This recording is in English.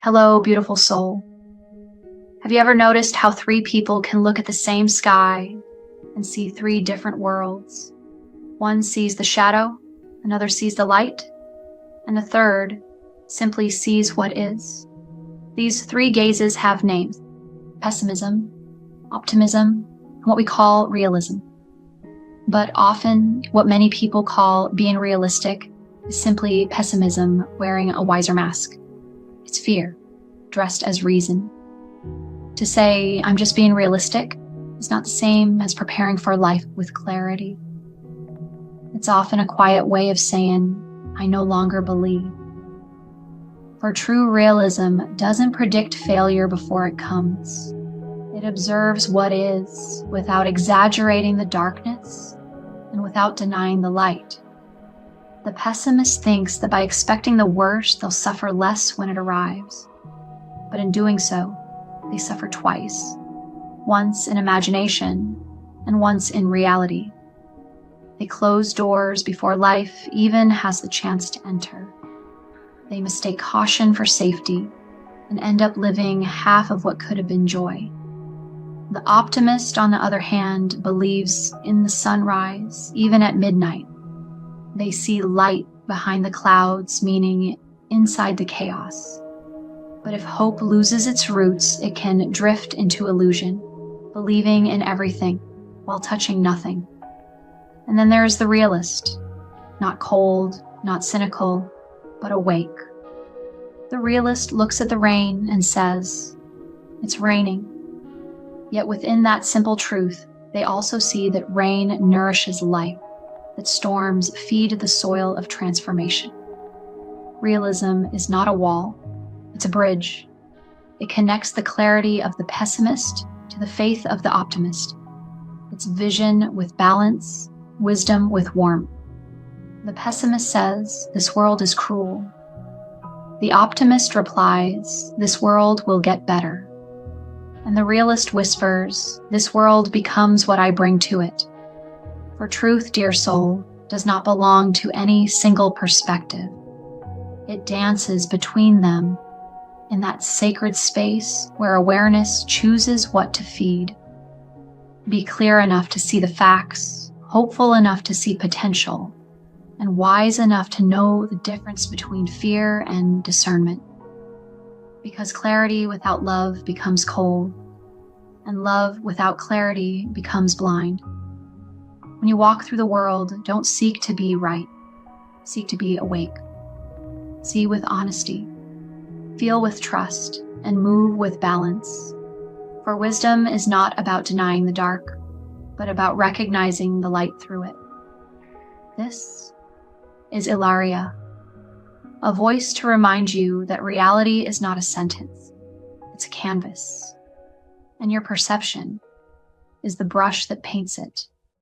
Hello, beautiful soul. Have you ever noticed how three people can look at the same sky and see three different worlds? One sees the shadow, another sees the light, and a third simply sees what is. These three gazes have names: pessimism, optimism, and what we call realism. But often, what many people call being realistic is simply pessimism wearing a wiser mask. It's fear, dressed as reason. To say, I'm just being realistic, is not the same as preparing for life with clarity. It's often a quiet way of saying, I no longer believe. For true realism doesn't predict failure before it comes. It observes what is without exaggerating the darkness and without denying the light. The pessimist thinks that by expecting the worst, they'll suffer less when it arrives. But in doing so, they suffer twice, once in imagination and once in reality. They close doors before life even has the chance to enter. They mistake caution for safety and end up living half of what could have been joy. The optimist, on the other hand, believes in the sunrise, even at midnight. They see light behind the clouds, meaning inside the chaos. But if hope loses its roots, it can drift into illusion, believing in everything while touching nothing. And then there is the realist, not cold, not cynical, but awake. The realist looks at the rain and says, it's raining. Yet within that simple truth, they also see that rain nourishes life, that storms feed the soil of transformation. Realism is not a wall, it's a bridge. It connects the clarity of the pessimist to the faith of the optimist. It's vision with balance, wisdom with warmth. The pessimist says, this world is cruel. The optimist replies, this world will get better. And the realist whispers, this world becomes what I bring to it. For truth, dear soul, does not belong to any single perspective. It dances between them in that sacred space where awareness chooses what to feed. Be clear enough to see the facts, hopeful enough to see potential, and wise enough to know the difference between fear and discernment. Because clarity without love becomes cold, and love without clarity becomes blind. When you walk through the world, don't seek to be right. Seek to be awake. See with honesty. Feel with trust, and move with balance. For wisdom is not about denying the dark, but about recognizing the light through it. This is Elaria, a voice to remind you that reality is not a sentence, it's a canvas, and your perception is the brush that paints it.